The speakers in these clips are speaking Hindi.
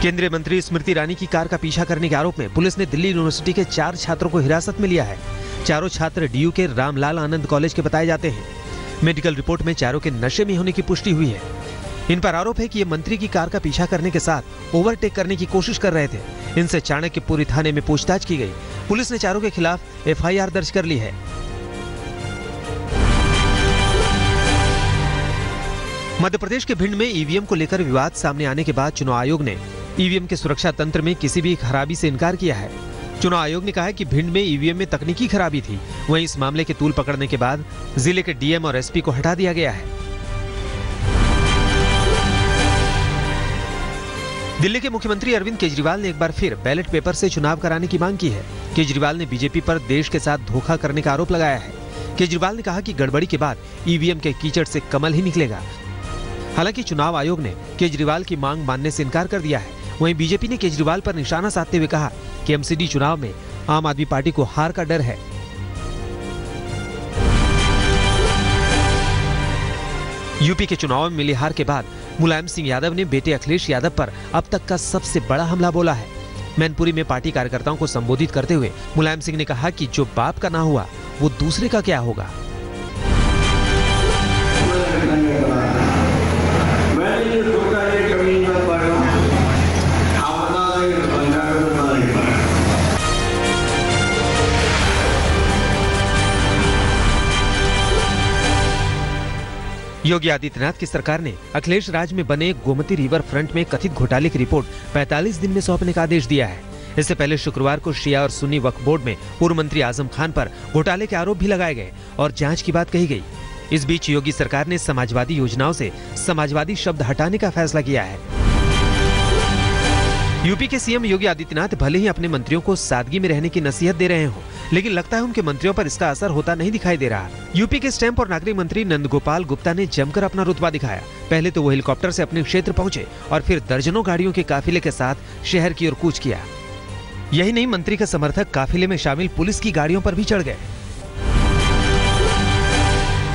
केंद्रीय मंत्री स्मृति ईरानी की कार का पीछा करने के आरोप में पुलिस ने दिल्ली यूनिवर्सिटी के 4 छात्रों को हिरासत में लिया है। चारों छात्र डीयू के रामलाल आनंद कॉलेज के बताए जाते हैं। मेडिकल रिपोर्ट में चारों के नशे में होने की पुष्टि हुई है। इन पर आरोप है कि ये मंत्री की कार का पीछा करने के साथ ओवरटेक करने की कोशिश कर रहे थे। इनसे चाणक्यपुरी थाने में पूछताछ की गई। पुलिस ने चारों के खिलाफ एफआईआर दर्ज कर ली है। मध्य प्रदेश के भिंड में ईवीएम को लेकर विवाद सामने आने के बाद चुनाव आयोग ने ईवीएम के सुरक्षा तंत्र में किसी भी खराबी से इनकार किया है। चुनाव आयोग ने कहा है कि भिंड में ईवीएम में तकनीकी खराबी थी। वहीं इस मामले के तूल पकड़ने के बाद जिले के डीएम और एसपी को हटा दिया गया है। दिल्ली के मुख्यमंत्री अरविंद केजरीवाल ने एक बार फिर बैलेट पेपर से चुनाव कराने की मांग की है। केजरीवाल ने बीजेपी पर देश के साथ धोखा करने का आरोप लगाया है। केजरीवाल ने कहा कि गड़बड़ी के बाद ईवीएम के कीचड़ से कमल ही निकलेगा। हालांकि चुनाव आयोग ने केजरीवाल की मांग मानने से इनकार कर दिया है। वहीं बीजेपी ने केजरीवाल पर निशाना साधते हुए कहा कि एमसीडी चुनाव में आम आदमी पार्टी को हार का डर है। यूपी के चुनाव में मिली हार के बाद मुलायम सिंह यादव ने बेटे अखिलेश यादव पर अब तक का सबसे बड़ा हमला बोला है। मैनपुरी में पार्टी कार्यकर्ताओं को संबोधित करते हुए मुलायम सिंह ने कहा कि जो बाप का ना हुआ वो दूसरे का क्या होगा। योगी आदित्यनाथ की सरकार ने अखिलेश राज में बने गोमती रिवर फ्रंट में कथित घोटाले की रिपोर्ट 45 दिन में सौंपने का आदेश दिया है। इससे पहले शुक्रवार को शिया और सुन्नी वक्फ बोर्ड में पूर्व मंत्री आजम खान पर घोटाले के आरोप भी लगाए गए और जांच की बात कही गई। इस बीच योगी सरकार ने समाजवादी योजनाओं से समाजवादी शब्द हटाने का फैसला किया है। यूपी के सीएम योगी आदित्यनाथ भले ही अपने मंत्रियों को सादगी में रहने की नसीहत दे रहे हो, लेकिन लगता है उनके मंत्रियों पर इसका असर होता नहीं दिखाई दे रहा। यूपी के स्टैंप और नागरिक मंत्री नंदगोपाल गुप्ता ने जमकर अपना रुतबा दिखाया। पहले तो वो हेलीकॉप्टर से अपने क्षेत्र पहुंचे और फिर दर्जनों गाड़ियों के काफिले के साथ शहर की ओर कूच किया। यही नहीं, मंत्री का समर्थक काफिले में शामिल पुलिस की गाड़ियों पर भी चढ़ गए।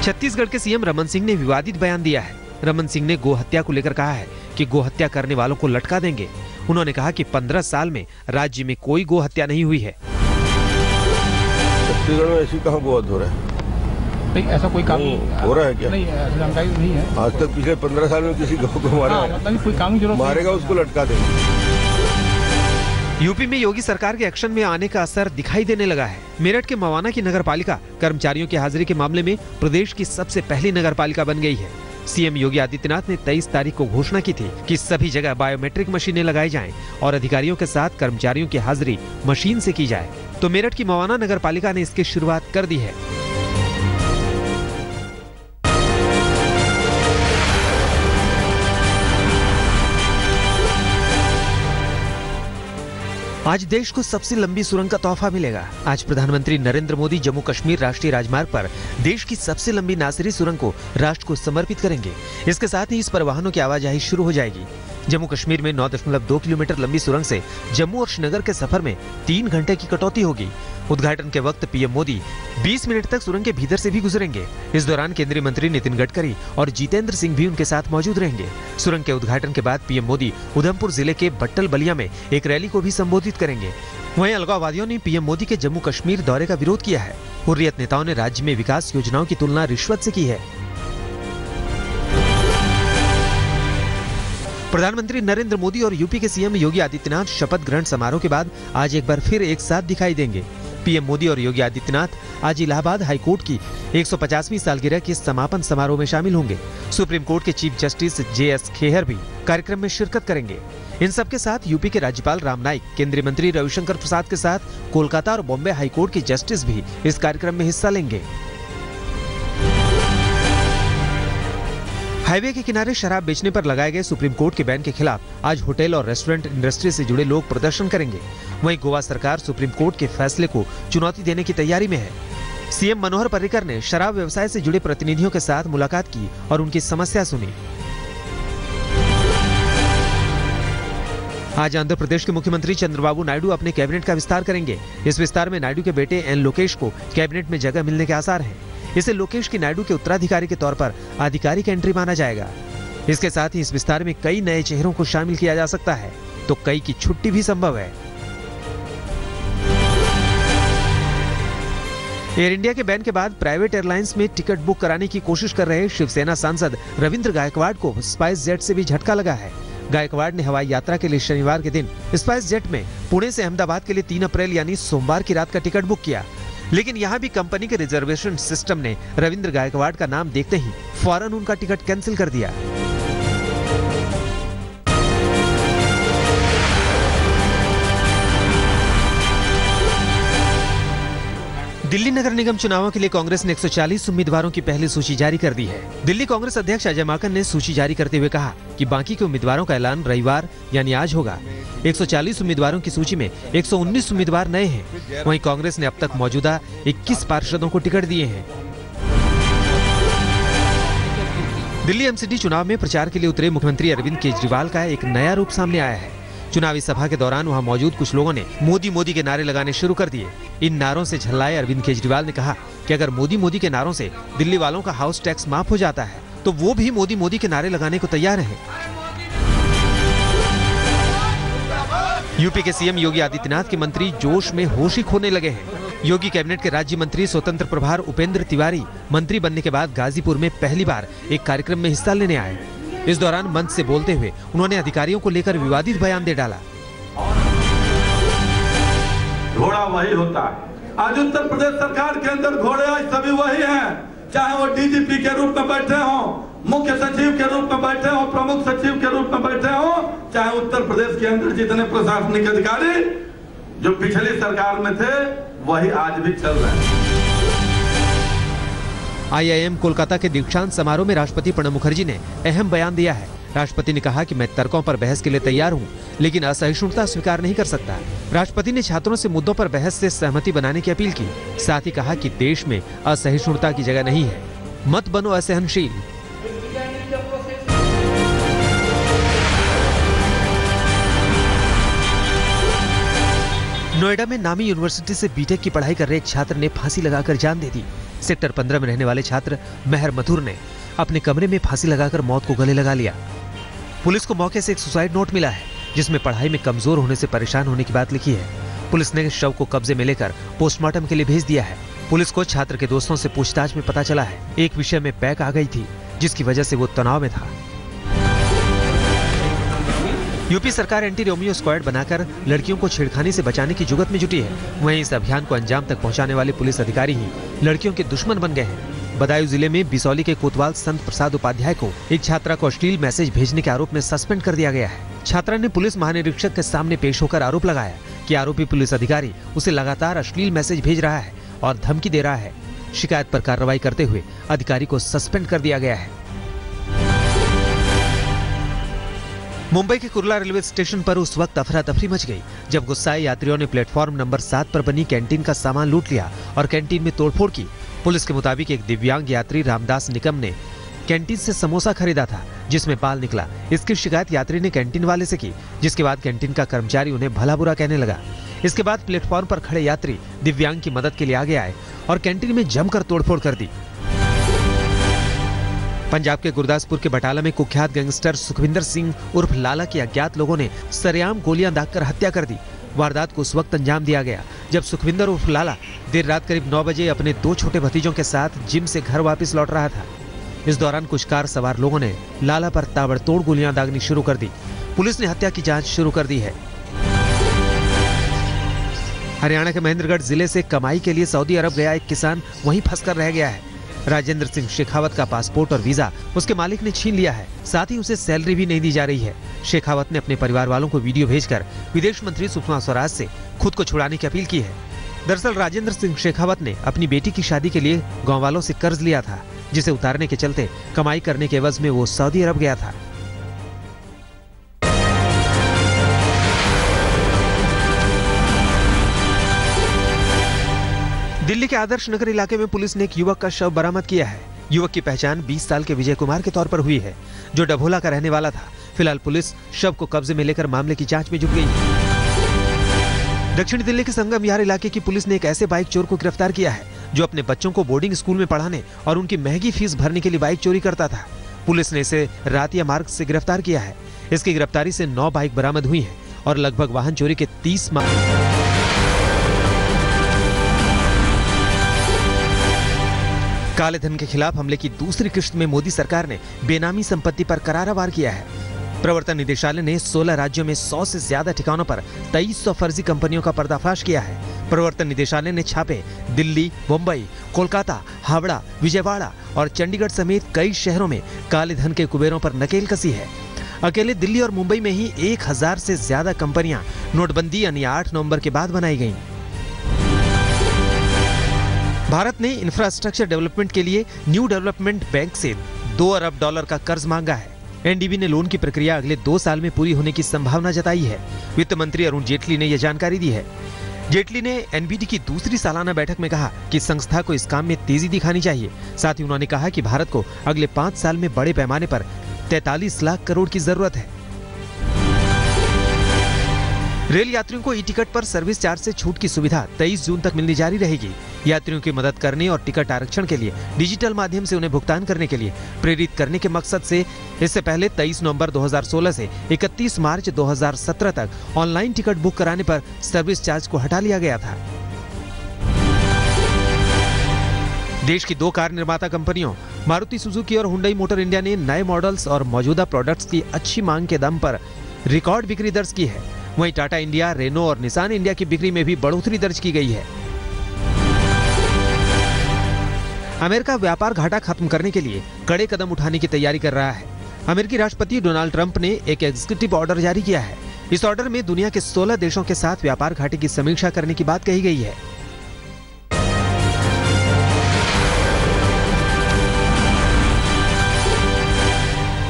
छत्तीसगढ़ के सीएम रमन सिंह ने विवादित बयान दिया है। रमन सिंह ने गो हत्या को लेकर कहा है कि गो हत्या करने वालों को लटका देंगे। उन्होंने कहा कि 15 साल में राज्य में कोई गो हत्या नहीं हुई है। छत्तीसगढ़ में ऐसी कहाँ गो हत्या हो रहा है? नहीं, ऐसा कोई काम हो रहा है क्या? नहीं, ऐसी जानकारी नहीं है। आज तक पिछले 15 साल में किसी गौ को मारा है? मतलब कोई काम की जरूरत मारेगा उसको लटका देंगे। यूपी में योगी सरकार के एक्शन में आने का असर दिखाई देने लगा है। मेरठ के मवाना की नगरपालिका कर्मचारियों की हाजिरी के मामले में प्रदेश की सबसे पहली नगरपालिका बन गई है। सीएम योगी आदित्यनाथ ने 23 तारीख को घोषणा की थी कि सभी जगह बायोमेट्रिक मशीनें लगाई जाएं और अधिकारियों के साथ कर्मचारियों की हाजिरी मशीन से की जाए। तो मेरठ की मवाना नगरपालिका ने इसकी शुरुआत कर दी है। आज देश को सबसे लंबी सुरंग का तोहफा मिलेगा। आज प्रधानमंत्री नरेंद्र मोदी जम्मू कश्मीर राष्ट्रीय राजमार्ग पर देश की सबसे लंबी नासिरी सुरंग को राष्ट्र को समर्पित करेंगे। इसके साथ ही इस पर वाहनों की आवाजाही शुरू हो जाएगी। जम्मू कश्मीर में 9.2 किलोमीटर लंबी सुरंग से जम्मू और श्रीनगर के सफर में 3 घंटे की कटौती होगी। उद्घाटन के वक्त पीएम मोदी 20 मिनट तक सुरंग के भीतर से भी गुजरेंगे। इस दौरान केंद्रीय मंत्री नितिन गडकरी और जितेंद्र सिंह भी उनके साथ मौजूद रहेंगे। सुरंग के उद्घाटन के बाद पीएम मोदी उधमपुर जिले के बट्टल बलिया में एक रैली को भी संबोधित करेंगे। वहीं अलगाववादियों ने पीएम मोदी के जम्मू कश्मीर दौरे का विरोध किया है। हुर्रियत नेताओं ने राज्य में विकास योजनाओं की तुलना रिश्वत से की है। प्रधानमंत्री नरेंद्र मोदी और यूपी के सीएम योगी आदित्यनाथ शपथ ग्रहण समारोह के बाद आज एक बार फिर एक साथ दिखाई देंगे। पीएम मोदी और योगी आदित्यनाथ आज इलाहाबाद हाईकोर्ट की 150वीं सालगिरह के समापन समारोह में शामिल होंगे। सुप्रीम कोर्ट के चीफ जस्टिस JS खेहर भी कार्यक्रम में शिरकत करेंगे। इन सबके साथ यूपी के राज्यपाल राम नाईक, केंद्रीय मंत्री रविशंकर प्रसाद के साथ कोलकाता और बॉम्बे हाईकोर्ट के जस्टिस भी इस कार्यक्रम में हिस्सा लेंगे। हाईवे के किनारे शराब बेचने पर लगाए गए सुप्रीम कोर्ट के बैन के खिलाफ आज होटल और रेस्टोरेंट इंडस्ट्री से जुड़े लोग प्रदर्शन करेंगे। वहीं गोवा सरकार सुप्रीम कोर्ट के फैसले को चुनौती देने की तैयारी में है। सीएम मनोहर पर्रिकर ने शराब व्यवसाय से जुड़े प्रतिनिधियों के साथ मुलाकात की और उनकी समस्या सुनी। आज आंध्र प्रदेश के मुख्यमंत्री चंद्रबाबू नायडू अपने कैबिनेट का विस्तार करेंगे। इस विस्तार में नायडू के बेटे एन लोकेश को कैबिनेट में जगह मिलने के आसार हैं। इसे लोकेश की नायडू के उत्तराधिकारी के तौर पर आधिकारिक एंट्री माना जाएगा। इसके साथ ही इस विस्तार में कई नए चेहरों को शामिल किया जा सकता है। तो कई की छुट्टी भी संभव है। एयर इंडिया के बैन के बाद प्राइवेट एयरलाइंस में टिकट बुक कराने की कोशिश कर रहे शिवसेना सांसद रविंद्र गायकवाड़ को स्पाइस जेट से भी झटका लगा है। गायकवाड़ ने हवाई यात्रा के लिए शनिवार के दिन स्पाइस जेट में पुणे से अहमदाबाद के लिए 3 अप्रैल यानी सोमवार की रात का टिकट बुक किया, लेकिन यहाँ भी कंपनी के रिजर्वेशन सिस्टम ने रविंद्र गायकवाड़ का नाम देखते ही फौरन उनका टिकट कैंसिल कर दिया। दिल्ली नगर निगम चुनावों के लिए कांग्रेस ने 140 उम्मीदवारों की पहली सूची जारी कर दी है। दिल्ली कांग्रेस अध्यक्ष अजय माकन ने सूची जारी करते हुए कहा कि बाकी के उम्मीदवारों का ऐलान रविवार यानी आज होगा। 140 उम्मीदवारों की सूची में 119 उम्मीदवार नए हैं। वहीं कांग्रेस ने अब तक मौजूदा 21 पार्षदों को टिकट दिए हैं। दिल्ली एमसीडी चुनाव में प्रचार के लिए उतरे मुख्यमंत्री अरविंद केजरीवाल का एक नया रूप सामने आया है। चुनावी सभा के दौरान वहां मौजूद कुछ लोगों ने मोदी मोदी के नारे लगाने शुरू कर दिए। इन नारों से झल्लाए अरविंद केजरीवाल ने कहा कि अगर मोदी मोदी के नारों से दिल्ली वालों का हाउस टैक्स माफ हो जाता है तो वो भी मोदी मोदी के नारे लगाने को तैयार हैं। यूपी के सीएम योगी आदित्यनाथ के मंत्री जोश में होश ही खोने लगे हैं। योगी कैबिनेट के राज्य मंत्री स्वतंत्र प्रभार उपेंद्र तिवारी मंत्री बनने के बाद गाजीपुर में पहली बार एक कार्यक्रम में हिस्सा लेने आए। इस दौरान मंच से बोलते हुए उन्होंने अधिकारियों को लेकर विवादित बयान दे डाला। घोड़ा वही होता है। आज उत्तर प्रदेश सरकार के अंदर घोड़े आज सभी वही हैं, चाहे वो डीजीपी के रूप में बैठे हों, मुख्य सचिव के रूप में बैठे हों, प्रमुख सचिव के रूप में बैठे हों, चाहे उत्तर प्रदेश के अंदर जितने प्रशासनिक अधिकारी जो पिछली सरकार में थे वही आज भी चल रहे हैं। IIM कोलकाता के दीक्षांत समारोह में राष्ट्रपति प्रणब मुखर्जी ने अहम बयान दिया है। राष्ट्रपति ने कहा कि मैं तर्कों पर बहस के लिए तैयार हूं, लेकिन असहिष्णुता स्वीकार नहीं कर सकता। राष्ट्रपति ने छात्रों से मुद्दों पर बहस से सहमति बनाने की अपील की। साथ ही कहा कि देश में असहिष्णुता की जगह नहीं है, मत बनो असहनशील। नोएडा में नामी यूनिवर्सिटी से बीटेक की पढ़ाई कर रहे एक छात्र ने फांसी लगाकर जान दे दी। सेक्टर 15 में रहने वाले छात्र मेहर मथुर ने अपने कमरे में फांसी लगाकर मौत को गले लगा लिया। पुलिस को मौके से एक सुसाइड नोट मिला है, जिसमें पढ़ाई में कमजोर होने से परेशान होने की बात लिखी है। पुलिस ने शव को कब्जे में लेकर पोस्टमार्टम के लिए भेज दिया है। पुलिस को छात्र के दोस्तों से पूछताछ में पता चला है एक विषय में बैक आ गई थी, जिसकी वजह से वो तनाव में था। यूपी सरकार एंटी रोमियो स्क्वाड बनाकर लड़कियों को छेड़खानी से बचाने की जुगत में जुटी है। वहीं इस अभियान को अंजाम तक पहुंचाने वाले पुलिस अधिकारी ही लड़कियों के दुश्मन बन गए हैं। बदायूं जिले में बिसौली के कोतवाल संत प्रसाद उपाध्याय को एक छात्रा को अश्लील मैसेज भेजने के आरोप में सस्पेंड कर दिया गया है। छात्रा ने पुलिस महानिरीक्षक के सामने पेश होकर आरोप लगाया कि आरोपी पुलिस अधिकारी उसे लगातार अश्लील मैसेज भेज रहा है और धमकी दे रहा है। शिकायत पर कार्रवाई करते हुए अधिकारी को सस्पेंड कर दिया गया है। मुंबई के कुर्ला रेलवे स्टेशन पर उस वक्त अफरा तफरी मच गई जब गुस्साए यात्रियों ने प्लेटफॉर्म नंबर 7 पर बनी कैंटीन का सामान लूट लिया और कैंटीन में तोड़फोड़ की। पुलिस के मुताबिक एक दिव्यांग यात्री रामदास निकम ने कैंटीन से समोसा खरीदा था, जिसमें बाल निकला। इसकी शिकायत यात्री ने कैंटीन वाले से की, जिसके बाद कैंटीन का कर्मचारी उन्हें भला बुरा कहने लगा। इसके बाद प्लेटफॉर्म पर खड़े यात्री दिव्यांग की मदद के लिए आगे आए और कैंटीन में जमकर तोड़फोड़ कर दी। पंजाब के गुरदासपुर के बटाला में कुख्यात गैंगस्टर सुखविंदर सिंह उर्फ लाला की अज्ञात लोगों ने सरेआम गोलियां दागकर हत्या कर दी। वारदात को उस वक्त अंजाम दिया गया जब सुखविंदर उर्फ लाला देर रात करीब 9 बजे अपने 2 छोटे भतीजों के साथ जिम से घर वापस लौट रहा था। इस दौरान कुछ कार सवार लोगों ने लाला पर ताबड़तोड़ गोलियां दागनी शुरू कर दी। पुलिस ने हत्या की जांच शुरू कर दी है। हरियाणा के महेंद्रगढ़ जिले से कमाई के लिए सऊदी अरब गया एक किसान वहीं फंसकर रह गया है। राजेंद्र सिंह शेखावत का पासपोर्ट और वीजा उसके मालिक ने छीन लिया है। साथ ही उसे सैलरी भी नहीं दी जा रही है। शेखावत ने अपने परिवार वालों को वीडियो भेजकर विदेश मंत्री सुषमा स्वराज से खुद को छुड़ाने की अपील की है। दरअसल राजेंद्र सिंह शेखावत ने अपनी बेटी की शादी के लिए गांव वालों से कर्ज लिया था, जिसे उतारने के चलते कमाई करने के एवज में वो सऊदी अरब गया था। दिल्ली के आदर्श नगर इलाके में पुलिस ने एक युवक का शव बरामद किया है। युवक की पहचान 20 साल के विजय कुमार के तौर पर हुई है, जो डभोला का रहने वाला था। फिलहाल पुलिस शव को कब्जे में लेकर मामले की जांच में जुट गई है। दक्षिण दिल्ली के संगम विहार इलाके की पुलिस ने एक ऐसे बाइक चोर को गिरफ्तार किया है जो अपने बच्चों को बोर्डिंग स्कूल में पढ़ाने और उनकी महंगी फीस भरने के लिए बाइक चोरी करता था। पुलिस ने इसे रातिया मार्ग से गिरफ्तार किया है। इसकी गिरफ्तारी से 9 बाइक बरामद हुई है और लगभग वाहन चोरी के 30 काले धन के खिलाफ हमले की दूसरी किश्त में मोदी सरकार ने बेनामी संपत्ति पर करारा वार किया है। प्रवर्तन निदेशालय ने 16 राज्यों में 100 से ज्यादा ठिकानों पर 2300 फर्जी कंपनियों का पर्दाफाश किया है। प्रवर्तन निदेशालय ने छापे दिल्ली, मुंबई, कोलकाता, हावड़ा, विजयवाड़ा और चंडीगढ़ समेत कई शहरों में काले धन के कुबेरों पर नकेल कसी है। अकेले दिल्ली और मुंबई में ही 1000 से ज्यादा कंपनियां नोटबंदी यानी 8 नवंबर के बाद बनाई गईं। भारत ने इंफ्रास्ट्रक्चर डेवलपमेंट के लिए न्यू डेवलपमेंट बैंक से $2 अरब का कर्ज मांगा है। एनडीबी ने लोन की प्रक्रिया अगले 2 साल में पूरी होने की संभावना जताई है। वित्त मंत्री अरुण जेटली ने यह जानकारी दी है। जेटली ने एनबीडी की दूसरी सालाना बैठक में कहा कि संस्था को इस काम में तेजी दिखानी चाहिए। साथ ही उन्होंने कहा कि भारत को अगले 5 साल में बड़े पैमाने पर 43 लाख करोड़ की जरूरत है। रेल यात्रियों को ई टिकट पर सर्विस चार्ज से छूट की सुविधा 23 जून तक मिलनी जारी रहेगी। यात्रियों की मदद करने और टिकट आरक्षण के लिए डिजिटल माध्यम से उन्हें भुगतान करने के लिए प्रेरित करने के मकसद से इससे पहले 23 नवंबर 2016 से 31 मार्च 2017 तक ऑनलाइन टिकट बुक कराने पर सर्विस चार्ज को हटा लिया गया था। देश की 2 कार निर्माता कंपनियों मारुति सुजुकी और हुंडई मोटर इंडिया ने नए मॉडल्स और मौजूदा प्रोडक्ट्स की अच्छी मांग के दम पर रिकॉर्ड बिक्री दर्ज की है। वहीं टाटा इंडिया, रेनो और निसान इंडिया की बिक्री में भी बढ़ोतरी दर्ज की गई है। अमेरिका व्यापार घाटा खत्म करने के लिए कड़े कदम उठाने की तैयारी कर रहा है। अमेरिकी राष्ट्रपति डोनाल्ड ट्रंप ने एक एग्जीक्यूटिव ऑर्डर जारी किया है। इस ऑर्डर में दुनिया के 16 देशों के साथ व्यापार घाटे की समीक्षा करने की बात कही गई है।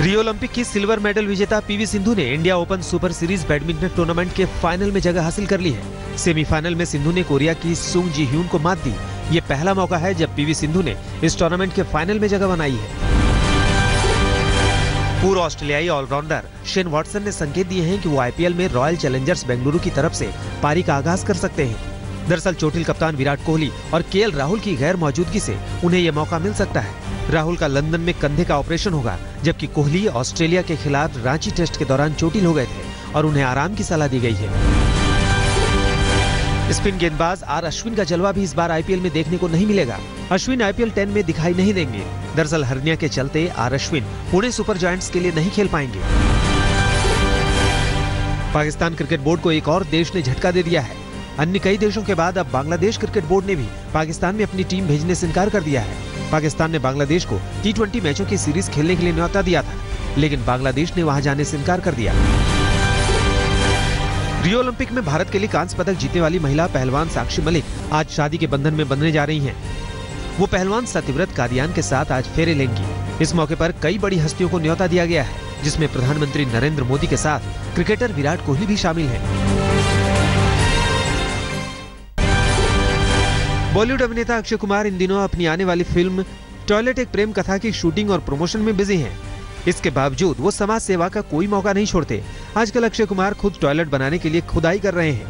रियो ओलंपिक की सिल्वर मेडल विजेता पीवी सिंधु ने India open super series badminton tournament के फाइनल में जगह हासिल कर ली है। सेमीफाइनल में सिंधु ने कोरिया की सुंग जी ह्यून को मात दी। ये पहला मौका है जब पीवी सिंधु ने इस टूर्नामेंट के फाइनल में जगह बनाई है। पूर्व ऑस्ट्रेलियाई ऑलराउंडर शेन वॉटसन ने संकेत दिए हैं कि वो आईपीएल में रॉयल चैलेंजर्स बेंगलुरु की तरफ से पारी का आगाज कर सकते हैं। दरअसल चोटिल कप्तान विराट कोहली और केएल राहुल की गैर मौजूदगी से उन्हें यह मौका मिल सकता है। राहुल का लंदन में कंधे का ऑपरेशन होगा, जबकि कोहली ऑस्ट्रेलिया के खिलाफ रांची टेस्ट के दौरान चोटिल हो गए थे और उन्हें आराम की सलाह दी गई है। स्पिन गेंदबाज आर अश्विन का जलवा भी इस बार आईपीएल में देखने को नहीं मिलेगा। अश्विन आईपीएल 10 में दिखाई नहीं देंगे। दरअसल हर्निया के चलते R Ashwin Pune super giants के लिए नहीं खेल पाएंगे। पाकिस्तान क्रिकेट बोर्ड को एक और देश ने झटका दे दिया है। अन्य कई देशों के बाद अब बांग्लादेश क्रिकेट बोर्ड ने भी पाकिस्तान में अपनी टीम भेजने से इनकार कर दिया है। पाकिस्तान ने बांग्लादेश को T20 मैचों की सीरीज खेलने के लिए न्योता दिया था, लेकिन बांग्लादेश ने वहां जाने से इनकार कर दिया। रियो ओलंपिक में भारत के लिए कांस्य पदक जीतने वाली महिला पहलवान साक्षी मलिक आज शादी के बंधन में बंधने जा रही हैं। वो पहलवान सत्यव्रत कादियान के साथ आज फेरे लेंगी। इस मौके पर कई बड़ी हस्तियों को न्योता दिया गया है, जिसमें प्रधानमंत्री नरेंद्र मोदी के साथ क्रिकेटर विराट कोहली भी शामिल है। बॉलीवुड अभिनेता अक्षय कुमार इन दिनों अपनी आने वाली फिल्म टॉयलेट एक प्रेम कथा की शूटिंग और प्रमोशन में बिजी हैं। इसके बावजूद वो समाज सेवा का कोई मौका नहीं छोड़ते। आजकल अक्षय कुमार खुद टॉयलेट बनाने के लिए खुदाई कर रहे हैं।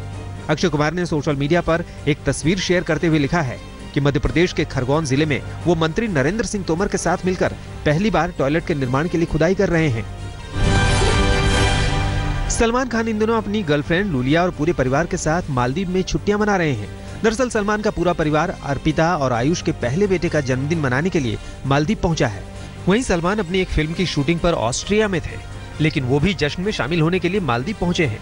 अक्षय कुमार ने सोशल मीडिया पर एक तस्वीर शेयर करते हुए लिखा है कि मध्य प्रदेश के खरगोन जिले में वो मंत्री नरेंद्र सिंह तोमर के साथ मिलकर पहली बार टॉयलेट के निर्माण के लिए खुदाई कर रहे हैं। सलमान खान इन दिनों अपनी गर्लफ्रेंड लूलिया और पूरे परिवार के साथ मालदीव में छुट्टियां मना रहे हैं। दरअसल सलमान का पूरा परिवार अर्पिता और आयुष के पहले बेटे का जन्मदिन मनाने के लिए मालदीव पहुंचा है। वहीं सलमान अपनी एक फिल्म की शूटिंग पर ऑस्ट्रिया में थे, लेकिन वो भी जश्न में शामिल होने के लिए मालदीव पहुंचे हैं।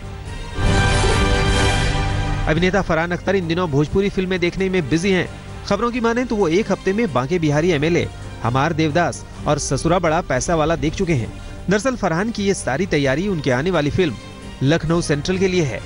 अभिनेता फरहान अख्तर इन दिनों भोजपुरी फिल्में देखने में बिजी हैं। खबरों की माने तो वो एक हफ्ते में बांके बिहारी एमएलए, हमार देवदास और ससुरा बड़ा पैसा वाला देख चुके हैं। दरअसल फरहान की ये सारी तैयारी उनके आने वाली फिल्म लखनऊ सेंट्रल के लिए है।